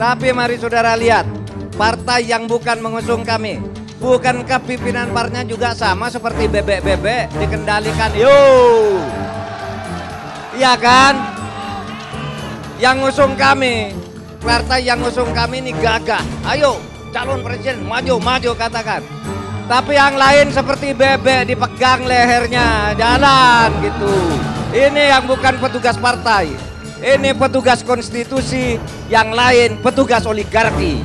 Tapi mari saudara lihat, partai yang bukan mengusung kami, bukankah pimpinan partainya juga sama seperti bebek-bebek dikendalikan? Yo, iya kan? Yang ngusung kami, partai yang ngusung kami ini gagah. Ayo, calon presiden maju katakan. Tapi yang lain seperti bebek dipegang lehernya, jalan gitu. Ini yang bukan petugas partai. Ini petugas konstitusi, yang lain petugas oligarki.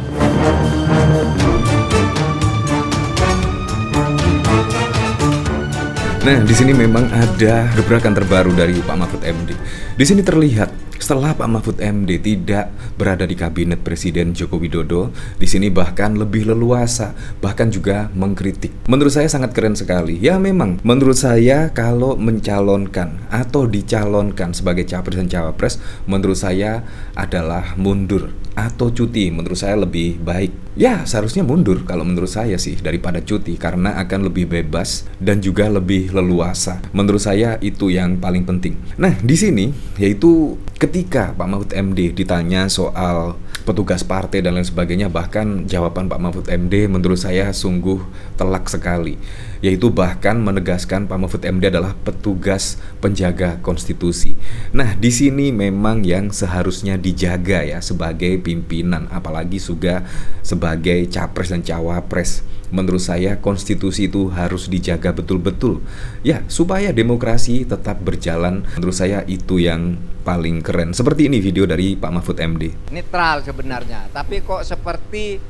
Nah, di sini memang ada gebrakan terbaru dari Pak Mahfud MD. Di sini terlihat setelah Pak Mahfud MD tidak berada di kabinet Presiden Joko Widodo, di sini bahkan lebih leluasa, bahkan juga mengkritik. Menurut saya sangat keren sekali. Ya memang, menurut saya kalau mencalonkan atau dicalonkan sebagai capres dan cawapres, menurut saya adalah mundur atau cuti. Menurut saya lebih baik. Ya, seharusnya mundur kalau menurut saya sih daripada cuti, karena akan lebih bebas dan juga lebih leluasa. Menurut saya itu yang paling penting. Nah, di sini yaitu ketika Pak Mahfud MD ditanya soal petugas partai dan lain sebagainya, bahkan jawaban Pak Mahfud MD menurut saya sungguh telak sekali, yaitu bahkan menegaskan Pak Mahfud MD adalah petugas penjaga konstitusi. Nah, di sini memang yang seharusnya dijaga ya sebagai pimpinan, apalagi juga sebagai capres dan cawapres. Menurut saya konstitusi itu harus dijaga betul-betul ya, supaya demokrasi tetap berjalan. Menurut saya itu yang paling keren. Seperti ini video dari Pak Mahfud MD. Netral sebenarnya, tapi kok seperti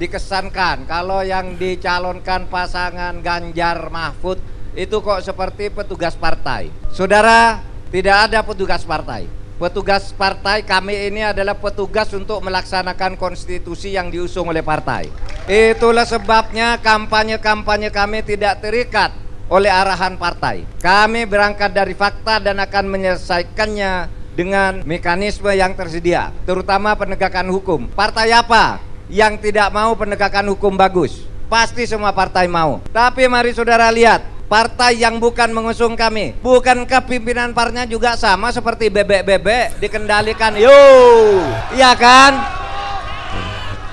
dikesankan kalau yang dicalonkan pasangan Ganjar Mahfud itu kok seperti petugas partai. Saudara, tidak ada petugas partai. Petugas partai kami ini adalah petugas untuk melaksanakan konstitusi yang diusung oleh partai. Itulah sebabnya kampanye-kampanye kami tidak terikat oleh arahan partai. Kami berangkat dari fakta dan akan menyelesaikannya dengan mekanisme yang tersedia, terutama penegakan hukum. Partai apa yang tidak mau penegakan hukum bagus? Pasti semua partai mau. Tapi mari saudara lihat, partai yang bukan mengusung kami, bukankah pimpinan partainya juga sama seperti bebek-bebek dikendalikan? Yo, iya kan?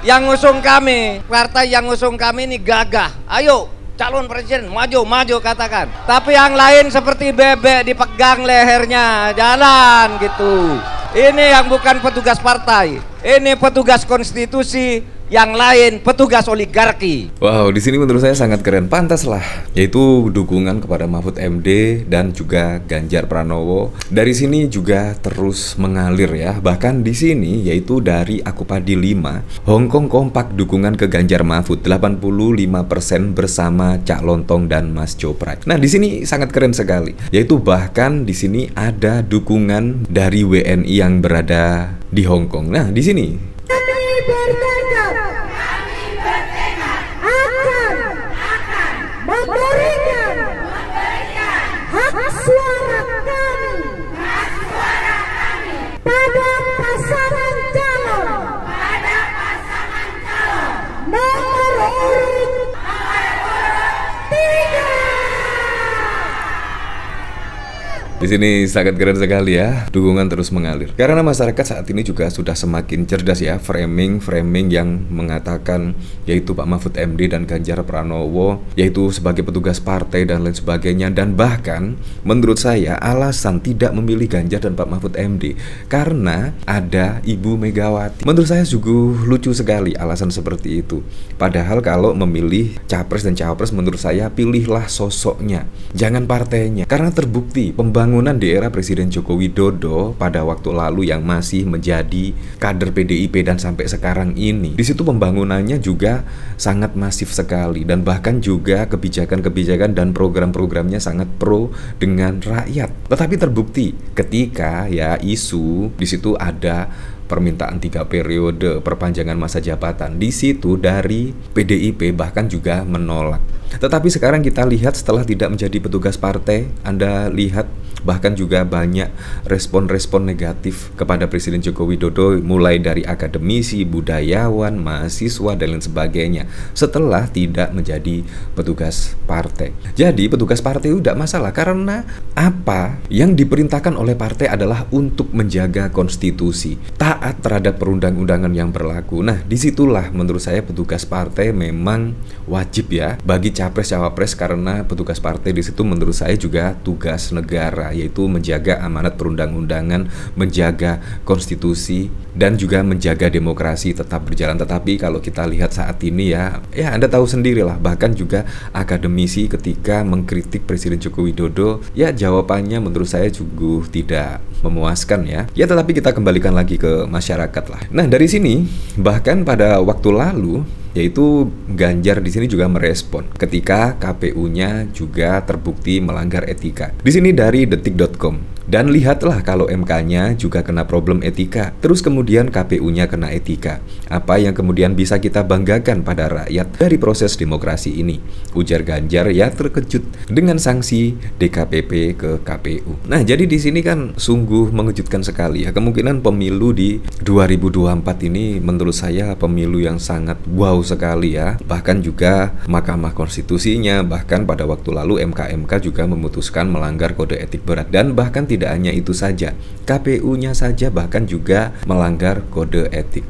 Yang ngusung kami, partai yang ngusung kami ini gagah. Ayo, calon presiden maju katakan. Tapi yang lain seperti bebek dipegang lehernya, jalan gitu. Ini yang bukan petugas partai. Ini petugas konstitusi, yang lain petugas oligarki. Wow, di sini menurut saya sangat keren. Pantas lah, yaitu dukungan kepada Mahfud MD dan juga Ganjar Pranowo. Dari sini juga terus mengalir ya. Bahkan di sini yaitu dari Akupadi 5, Hongkong kompak dukungan ke Ganjar Mahfud 85% bersama Cak Lontong dan Mas Joprak. Nah, di sini sangat keren sekali. Yaitu bahkan di sini ada dukungan dari WNI yang berada di Hongkong. Nah, di sini memberikan hak suara kami pada pasangan calon nomor urut 3. di sini sangat keren sekali ya, dukungan terus mengalir. Karena masyarakat saat ini juga sudah semakin cerdas ya, framing yang mengatakan yaitu Pak Mahfud MD dan Ganjar Pranowo yaitu sebagai petugas partai dan lain sebagainya. Dan bahkan menurut saya alasan tidak memilih Ganjar dan Pak Mahfud MD karena ada Ibu Megawati. Menurut saya sungguh lucu sekali alasan seperti itu. Padahal kalau memilih capres dan cawapres, menurut saya pilihlah sosoknya, jangan partainya. Karena terbukti pembangunan di era Presiden Joko Widodo pada waktu lalu yang masih menjadi kader PDIP dan sampai sekarang ini, di situ pembangunannya juga sangat masif sekali, dan bahkan juga kebijakan-kebijakan dan program-programnya sangat pro dengan rakyat. Tetapi terbukti ketika ya isu di situ ada permintaan 3 periode perpanjangan masa jabatan, di situ dari PDIP bahkan juga menolak. Tetapi sekarang kita lihat setelah tidak menjadi petugas partai, Anda lihat bahkan juga banyak respon-respon negatif kepada Presiden Joko Widodo, mulai dari akademisi, budayawan, mahasiswa, dan lain sebagainya, setelah tidak menjadi petugas partai. Jadi petugas partai itu tidak masalah, karena apa yang diperintahkan oleh partai adalah untuk menjaga konstitusi, taat terhadap perundang-undangan yang berlaku. Nah, disitulah menurut saya petugas partai memang wajib ya bagi capres-cawapres, karena petugas partai di situ menurut saya juga tugas negara, yaitu menjaga amanat perundang-undangan, menjaga konstitusi, dan juga menjaga demokrasi tetap berjalan. Tetapi kalau kita lihat saat ini ya Anda tahu sendirilah, bahkan juga akademisi ketika mengkritik Presiden Joko Widodo, ya jawabannya menurut saya juga tidak memuaskan ya. Ya tetapi kita kembalikan lagi ke masyarakat lah. Nah, dari sini bahkan pada waktu lalu, yaitu Ganjar di sini juga merespon ketika KPU-nya juga terbukti melanggar etika. Di sini dari detik.com. Dan lihatlah kalau MK-nya juga kena problem etika, terus kemudian KPU-nya kena etika. Apa yang kemudian bisa kita banggakan pada rakyat dari proses demokrasi ini? Ujar Ganjar ya terkejut dengan sanksi DKPP ke KPU. Nah, jadi di sini kan sungguh mengejutkan sekali ya. Kemungkinan pemilu di 2024 ini menurut saya pemilu yang sangat wow sekali ya. Bahkan juga Mahkamah Konstitusinya, bahkan pada waktu lalu MK juga memutuskan melanggar kode etik berat. Dan bahkan tidak hanya itu saja, KPU-nya saja bahkan juga melanggar kode etik.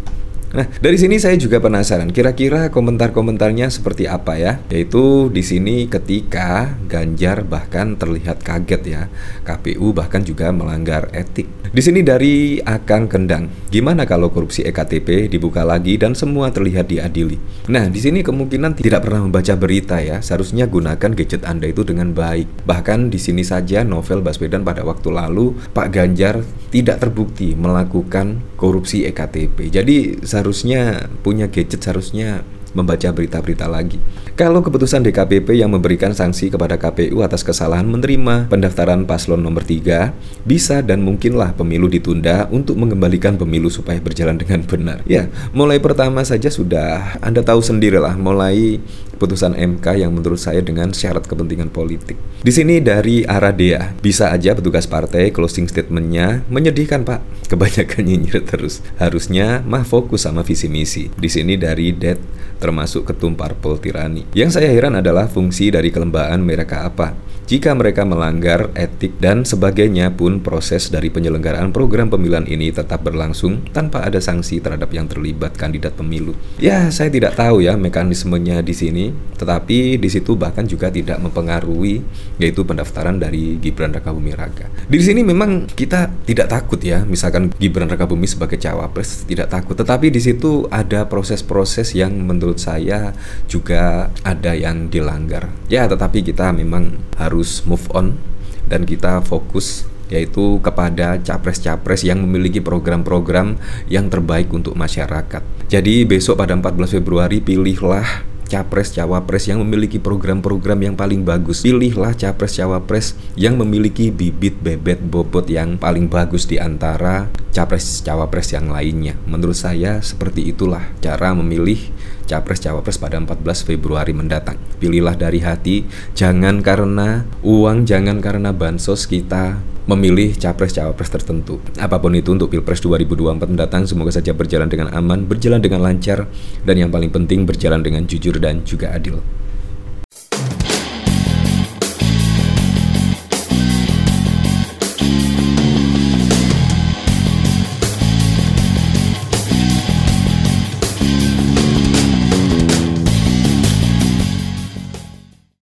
Nah, dari sini saya juga penasaran, kira-kira komentar-komentarnya seperti apa ya? Yaitu di sini ketika Ganjar bahkan terlihat kaget ya, KPU bahkan juga melanggar etik. Di sini dari Akang Kendang, gimana kalau korupsi EKTP dibuka lagi dan semua terlihat diadili? Nah, di sini kemungkinan tidak pernah membaca berita ya, seharusnya gunakan gadget Anda itu dengan baik. Bahkan di sini saja Novel Baswedan pada waktu lalu Pak Ganjar tidak terbukti melakukan korupsi EKTP. Jadi seharusnya punya gadget, seharusnya membaca berita-berita lagi. Kalau keputusan DKPP yang memberikan sanksi kepada KPU atas kesalahan menerima pendaftaran paslon nomor 3, bisa dan mungkinlah pemilu ditunda untuk mengembalikan pemilu supaya berjalan dengan benar. Ya, mulai pertama saja sudah Anda tahu sendirilah, mulai putusan MK yang menurut saya dengan syarat kepentingan politik. Di sini dari Aradea, bisa aja petugas partai closing statementnya menyedihkan Pak, kebanyakan nyinyir terus. Harusnya mah fokus sama visi misi. Di sini dari Det, termasuk ketum parpol tirani. Yang saya heran adalah fungsi dari kelembagaan mereka apa. Jika mereka melanggar etik dan sebagainya pun, proses dari penyelenggaraan program pemilihan ini tetap berlangsung tanpa ada sanksi terhadap yang terlibat kandidat pemilu. Ya, saya tidak tahu ya mekanismenya di sini, tetapi di situ bahkan juga tidak mempengaruhi yaitu pendaftaran dari Gibran Rakabuming Raka. Di sini memang kita tidak takut ya, misalkan Gibran Rakabuming sebagai cawapres tidak takut, tetapi di situ ada proses-proses yang menurut saya juga ada yang dilanggar. Ya, tetapi kita memang harus move on dan kita fokus yaitu kepada capres-capres yang memiliki program-program yang terbaik untuk masyarakat. Jadi besok pada 14 Februari pilihlah capres-cawapres yang memiliki program-program yang paling bagus. Pilihlah capres-cawapres yang memiliki bibit bebet bobot yang paling bagus di antara capres-cawapres yang lainnya. Menurut saya seperti itulah cara memilih capres-cawapres pada 14 Februari mendatang. Pilihlah dari hati, jangan karena uang, jangan karena bansos kita memilih capres-cawapres tertentu. Apapun itu untuk Pilpres 2024 mendatang, semoga saja berjalan dengan aman, berjalan dengan lancar, dan yang paling penting berjalan dengan jujur dan juga adil.